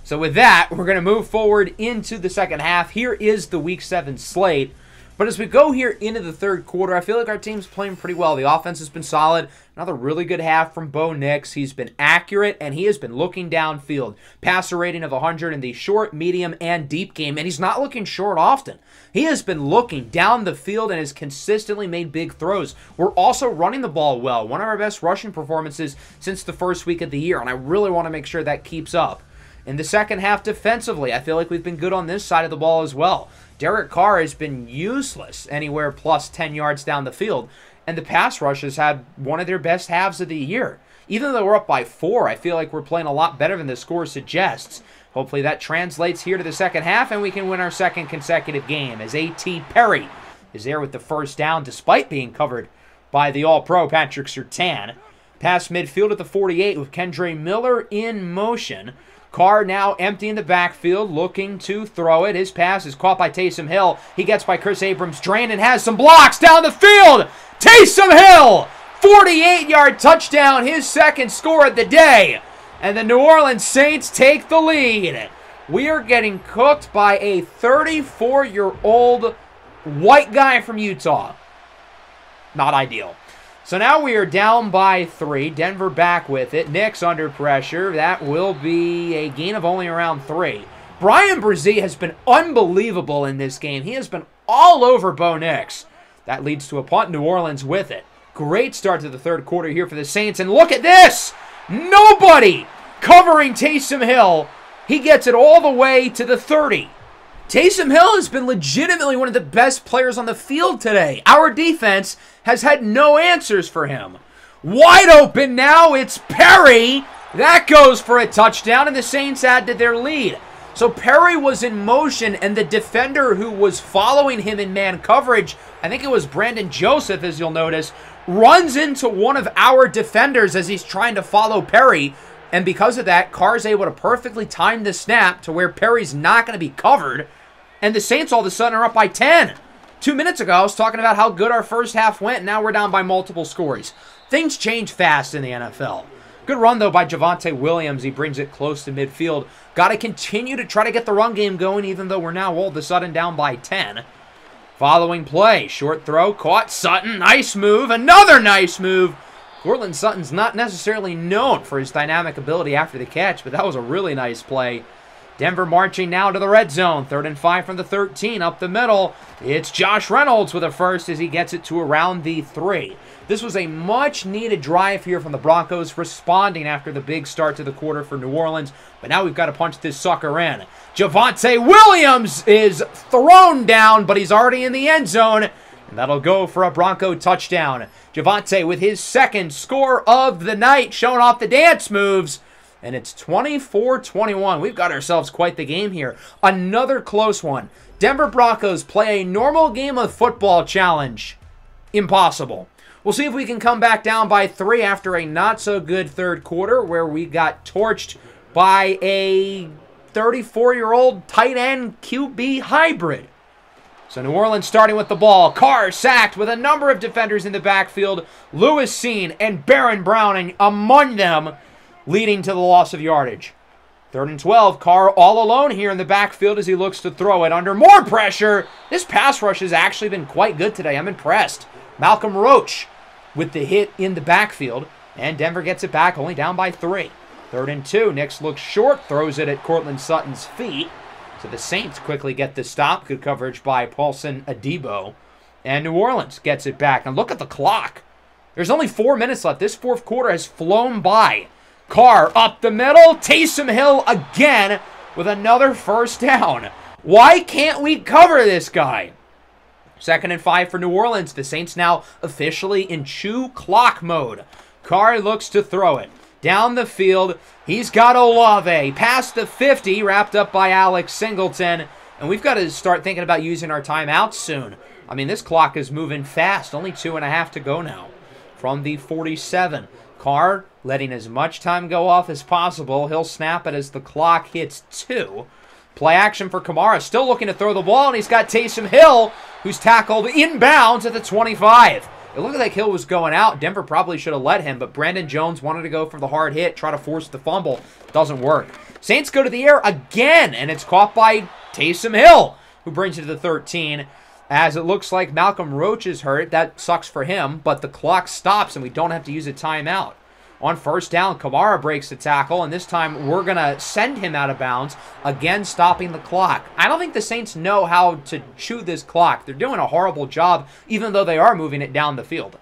So with that, we're going to move forward into the second half. Here is the Week 7 slate. But as we go here into the third quarter, I feel like our team's playing pretty well. The offense has been solid. Another really good half from Bo Nix. He's been accurate, and he has been looking downfield. Passer rating of 100 in the short, medium, and deep game, and he's not looking short often. He has been looking down the field and has consistently made big throws. We're also running the ball well. One of our best rushing performances since the first week of the year, and I really want to make sure that keeps up. In the second half defensively, I feel like we've been good on this side of the ball as well. Derek Carr has been useless anywhere plus 10 yards down the field, and the pass rush has had one of their best halves of the year. Even though we're up by 4, I feel like we're playing a lot better than the score suggests. Hopefully that translates here to the second half, and we can win our 2nd consecutive game as A.T. Perry is there with the first down despite being covered by the All-Pro Patrick Surtain. Pass midfield at the 48 with Kendre Miller in motion. Carr now empty in the backfield, looking to throw it. His pass is caught by Taysom Hill. He gets by Chris Abrams-Drain and has some blocks down the field. Taysom Hill, 48-yard touchdown, his 2nd score of the day. And the New Orleans Saints take the lead. We are getting cooked by a 34-year-old white guy from Utah. Not ideal. So now we are down by 3. Denver back with it. Nix under pressure. That will be a gain of only around 3. Brian Brzee has been unbelievable in this game. He has been all over Bo Nix. That leads to a punt. New Orleans with it. Great start to the third quarter here for the Saints. And look at this! Nobody covering Taysom Hill. He gets it all the way to the 30. Taysom Hill has been legitimately one of the best players on the field today. Our defense has had no answers for him. Wide open now, it's Perry. That goes for a touchdown, and the Saints add to their lead. So Perry was in motion, and the defender who was following him in man coverage, I think it was Brandon Joseph, as you'll notice, runs into one of our defenders as he's trying to follow Perry. And because of that, Carr's able to perfectly time the snap to where Perry's not going to be covered. And the Saints all of a sudden are up by 10. 2 minutes ago, I was talking about how good our first half went, and now we're down by multiple scores. Things change fast in the NFL. Good run, though, by Javonte Williams. He brings it close to midfield. Got to continue to try to get the run game going, even though we're now all of a sudden down by 10. Following play, short throw, caught Sutton. Nice move, another nice move. Courtland Sutton's not necessarily known for his dynamic ability after the catch, but that was a really nice play. Denver marching now to the red zone. 3rd and 5 from the 13. Up the middle. It's Josh Reynolds with a first as he gets it to around the 3. This was a much-needed drive here from the Broncos, responding after the big start to the quarter for New Orleans. But now we've got to punch this sucker in. Javonte Williams is thrown down, but he's already in the end zone. And that'll go for a Bronco touchdown. Javonte with his 2nd score of the night, showing off the dance moves. And it's 24-21. We've got ourselves quite the game here. Another close one. Denver Broncos play a normal game of football challenge. Impossible. We'll see if we can come back down by 3 after a not-so-good third quarter where we got torched by a 34-year-old tight end QB hybrid. So New Orleans starting with the ball. Carr sacked with a number of defenders in the backfield. Lewis Cine and Baron Browning among them, leading to the loss of yardage. 3rd and 12. Carr all alone here in the backfield as he looks to throw it under more pressure. This pass rush has actually been quite good today. I'm impressed. Malcolm Roach with the hit in the backfield. And Denver gets it back, only down by 3. 3rd and 2. Nix looks short, throws it at Cortland Sutton's feet. So the Saints quickly get the stop. Good coverage by Paulson Adebo. And New Orleans gets it back. And look at the clock. There's only 4 minutes left. This fourth quarter has flown by. Carr up the middle. Taysom Hill again with another first down. Why can't we cover this guy? 2nd and 5 for New Orleans. The Saints now officially in chew clock mode. Carr looks to throw it. Down the field, he's got Olave. Past the 50, wrapped up by Alex Singleton. And we've got to start thinking about using our timeouts soon. I mean, this clock is moving fast. Only 2.5 to go now. From the 47. Carr letting as much time go off as possible. He'll snap it as the clock hits 2. Play action for Kamara. Still looking to throw the ball, and he's got Taysom Hill, who's tackled inbounds at the 25. It looked like Hill was going out. Denver probably should have let him, but Brandon Jones wanted to go for the hard hit, try to force the fumble. Doesn't work. Saints go to the air again, and it's caught by Taysom Hill, who brings it to the 13. As it looks like Malcolm Roach is hurt. That sucks for him, but the clock stops, and we don't have to use a timeout. On first down, Kamara breaks the tackle, and this time we're going to send him out of bounds, again stopping the clock. I don't think the Saints know how to chew this clock. They're doing a horrible job, even though they are moving it down the field.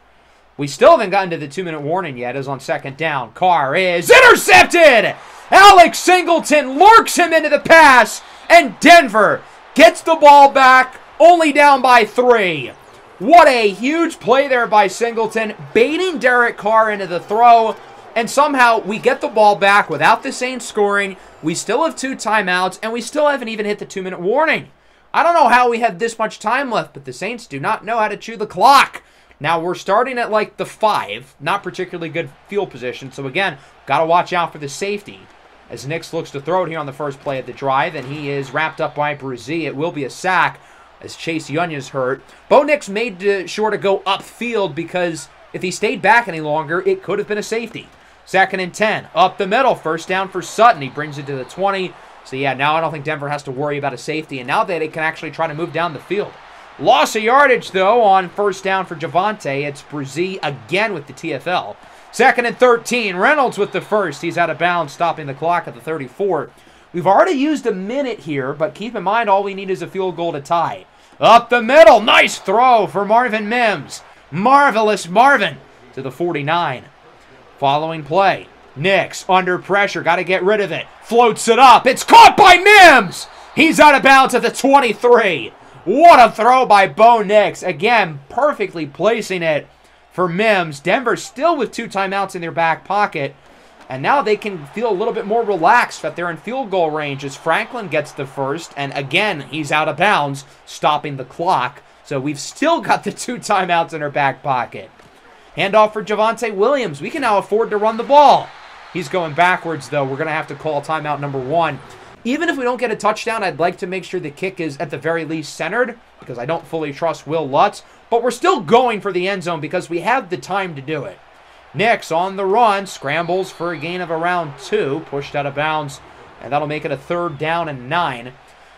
We still haven't gotten to the 2-minute warning yet, as on 2nd down. Carr is intercepted! Alex Singleton lurks him into the pass, and Denver gets the ball back, only down by 3. What a huge play there by Singleton, baiting Derek Carr into the throw, and somehow we get the ball back without the Saints scoring. We still have 2 timeouts, and we still haven't even hit the 2-minute warning. I don't know how we have this much time left, but the Saints do not know how to chew the clock. Now, we're starting at like the 5, not particularly good field position, so again, got to watch out for the safety. As Nix looks to throw it here on the first play of the drive, and he is wrapped up by Brzee. It will be a sack as Chase Young is hurt. Bo Nix made sure to go upfield because if he stayed back any longer, it could have been a safety. 2nd and 10. Up the middle. First down for Sutton. He brings it to the 20. So yeah, now I don't think Denver has to worry about a safety. And now they can actually try to move down the field. Loss of yardage, though, on first down for Javonte. It's Brzee again with the TFL. 2nd and 13. Reynolds with the first. He's out of bounds, stopping the clock at the 34. We've already used a minute here, but keep in mind all we need is a field goal to tie. Up the middle. Nice throw for Marvin Mims. Marvelous Marvin to the 49. Following play. Nix under pressure. Got to get rid of it. Floats it up. It's caught by Mims. He's out of bounds at the 23. What a throw by Bo Nix. Again, perfectly placing it for Mims. Denver still with 2 timeouts in their back pocket. And now they can feel a little bit more relaxed that they're in field goal range as Franklin gets the first. And again, he's out of bounds, stopping the clock. So we've still got the 2 timeouts in our back pocket. Handoff for Javonte Williams. We can now afford to run the ball. He's going backwards, though. We're going to have to call timeout number 1. Even if we don't get a touchdown, I'd like to make sure the kick is at the very least centered because I don't fully trust Will Lutz. But we're still going for the end zone because we have the time to do it. Nix on the run, scrambles for a gain of around 2, pushed out of bounds, and that'll make it a 3rd down and 9.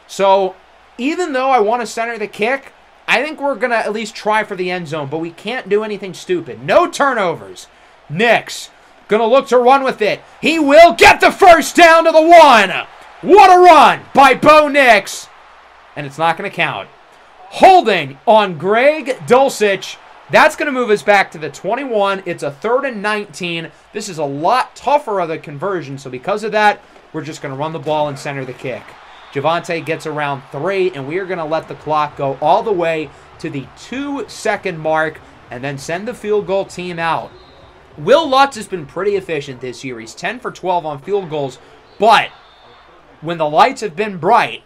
So even though I want to center the kick, I think we're going to at least try for the end zone, but we can't do anything stupid. No turnovers. Nix going to look to run with it. He will get the first down to the 1. What a run by Bo Nix, and it's not going to count. Holding on Greg Dulcich. That's going to move us back to the 21. It's a 3rd and 19. This is a lot tougher of the conversion, so because of that, we're just going to run the ball and center the kick. Javonte gets around 3, and we are going to let the clock go all the way to the 2-second mark and then send the field goal team out. Will Lutz has been pretty efficient this year. He's 10 for 12 on field goals, but when the lights have been bright,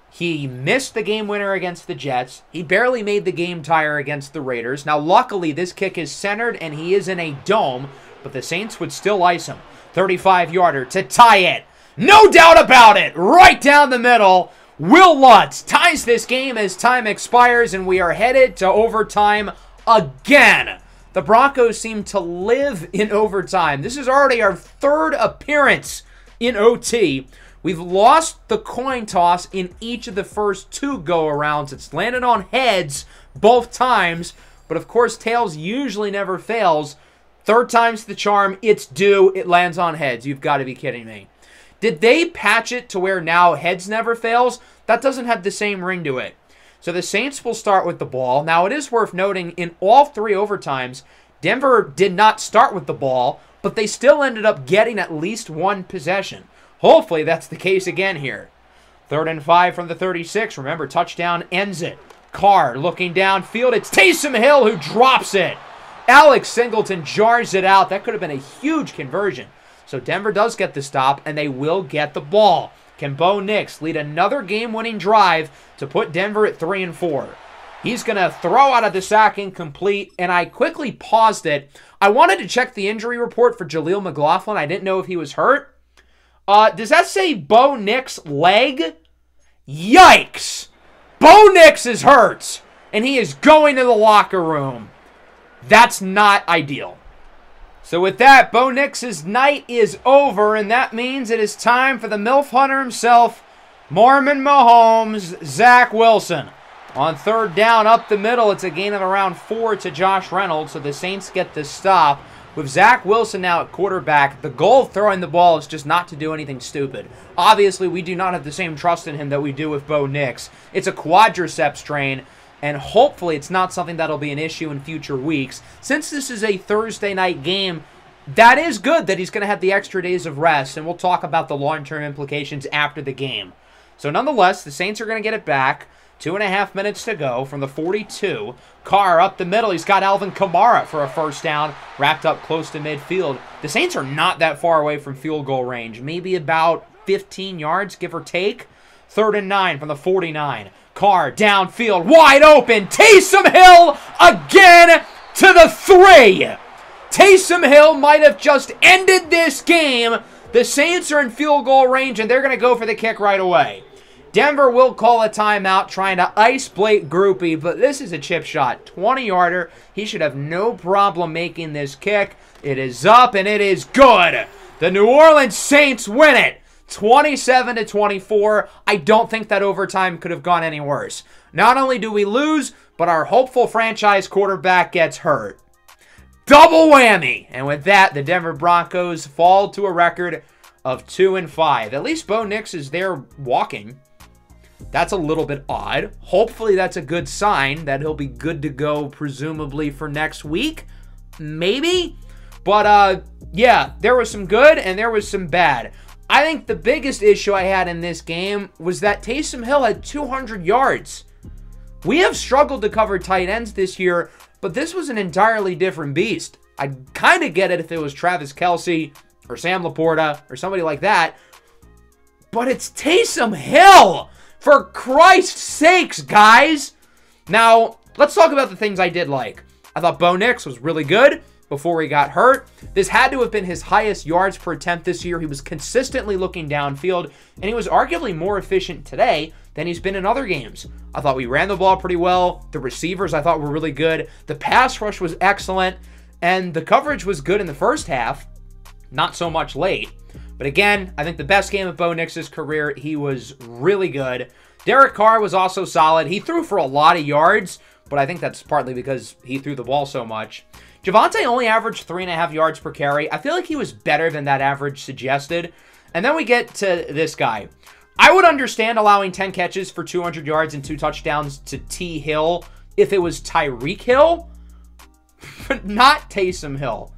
he missed the game winner against the Jets. He barely made the game tire against the Raiders. Now, luckily, this kick is centered and he is in a dome, but the Saints would still ice him. 35-yarder to tie it. No doubt about it. Right down the middle. Will Lutz ties this game as time expires, and we are headed to overtime again. The Broncos seem to live in overtime. This is already our 3rd appearance in OT. We've lost the coin toss in each of the first 2 go-arounds. It's landed on heads both times, but of course, tails usually never fails. 3rd time's the charm. It's due. It lands on heads. You've got to be kidding me. Did they patch it to where now heads never fails? That doesn't have the same ring to it. So the Saints will start with the ball. Now, it is worth noting, in all 3 overtimes, Denver did not start with the ball, but they still ended up getting at least 1 possession. Hopefully, that's the case again here. 3rd and 5 from the 36. Remember, touchdown ends it. Carr looking downfield. It's Taysom Hill who drops it. Alex Singleton jars it out. That could have been a huge conversion. So Denver does get the stop, and they will get the ball. Can Bo Nix lead another game-winning drive to put Denver at 3-4? He's going to throw out of the sack incomplete, and I quickly paused it. I wanted to check the injury report for Jaleel McLaughlin. I didn't know if he was hurt. Does that say Bo Nix leg? Yikes! Bo Nix is hurt, and he is going to the locker room. That's not ideal. So with that, Bo Nix's night is over, and that means it is time for the MILF Hunter himself, Mormon Mahomes, Zach Wilson. On 3rd down, up the middle, it's a gain of around 4 to Josh Reynolds, so the Saints get the stop. With Zach Wilson now at quarterback, the goal of throwing the ball is just not to do anything stupid. Obviously, we do not have the same trust in him that we do with Bo Nix. It's a quadriceps strain, and hopefully it's not something that'll be an issue in future weeks. Since this is a Thursday night game, that is good that he's going to have the extra days of rest, and we'll talk about the long-term implications after the game. So nonetheless, the Saints are going to get it back. 2.5 minutes to go from the 42. Carr up the middle. He's got Alvin Kamara for a 1st down, wrapped up close to midfield. The Saints are not that far away from field goal range, maybe about 15 yards, give or take. 3rd and 9 from the 49. Carr downfield, wide open. Taysom Hill again to the 3. Taysom Hill might have just ended this game. The Saints are in field goal range, and they're going to go for the kick right away. Denver will call a timeout trying to ice Blake Groupie, but this is a chip shot. 20-yarder. He should have no problem making this kick. It is up, and it is good. The New Orleans Saints win it. 27-24. I don't think that overtime could have gone any worse. Not only do we lose, but our hopeful franchise quarterback gets hurt. Double whammy. And with that, the Denver Broncos fall to a record of 2-5. At least Bo Nix is there walking. That's a little bit odd. Hopefully that's a good sign that he'll be good to go, presumably, for next week. Maybe. But, yeah, there was some good and there was some bad. I think the biggest issue I had in this game was that Taysom Hill had 200 yards. We have struggled to cover tight ends this year, but this was an entirely different beast. I'd kind of get it if it was Travis Kelce or Sam Laporta or somebody like that. But it's Taysom Hill! For Christ's sakes, guys! Now, let's talk about the things I did like. I thought Bo Nix was really good before he got hurt. This had to have been his highest yards per attempt this year. He was consistently looking downfield, and he was arguably more efficient today than he's been in other games. I thought we ran the ball pretty well. The receivers I thought were really good. The pass rush was excellent, and the coverage was good in the first half. Not so much late. But again, I think the best game of Bo Nix's career, he was really good. Derek Carr was also solid. He threw for a lot of yards, but I think that's partly because he threw the ball so much. Javonte only averaged 3.5 yards per carry. I feel like he was better than that average suggested. And then we get to this guy. I would understand allowing 10 catches for 200 yards and 2 touchdowns to T. Hill if it was Tyreek Hill, but not Taysom Hill.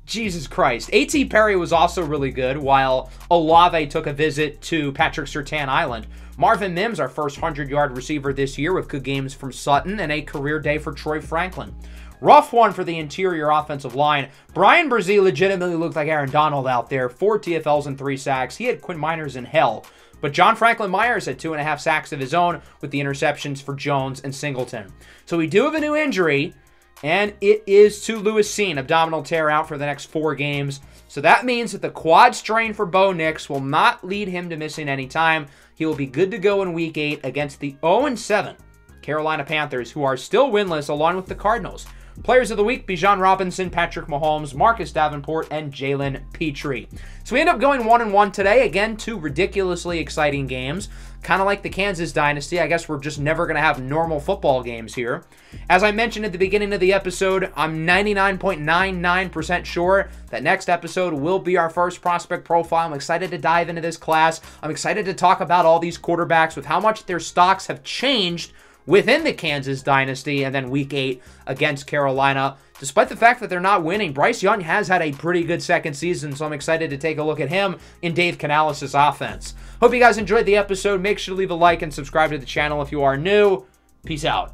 Jesus Christ. A.T. Perry was also really good, while Olave took a visit to Patrick Surtain Island. Marvin Mims, our first 100-yard receiver this year, with good games from Sutton, and a career day for Troy Franklin. Rough one for the interior offensive line. Brian Brzee legitimately looked like Aaron Donald out there. 4 TFLs and 3 sacks. He had Quinn Miners in hell. But John Franklin Myers had 2.5 sacks of his own with the interceptions for Jones and Singleton. So we do have a new injury, and it is to Lewis Cine, abdominal tear out for the next 4 games. So that means that the quad strain for Bo Nix will not lead him to missing any time. He will be good to go in Week 8 against the 0-7 Carolina Panthers, who are still winless along with the Cardinals. Players of the week, Bijan Robinson, Patrick Mahomes, Marcus Davenport, and Jalen Petrie. So we end up going 1-1 today. Again, 2 ridiculously exciting games. Kind of like the Kansas Dynasty. I guess we're just never going to have normal football games here. As I mentioned at the beginning of the episode, I'm 99.99% sure that next episode will be our first prospect profile. I'm excited to dive into this class. I'm excited to talk about all these quarterbacks with how much their stocks have changed within the Kansas Dynasty, and then Week 8 against Carolina. Despite the fact that they're not winning, Bryce Young has had a pretty good second season, so I'm excited to take a look at him in Dave Canales' offense. Hope you guys enjoyed the episode. Make sure to leave a like and subscribe to the channel if you are new. Peace out.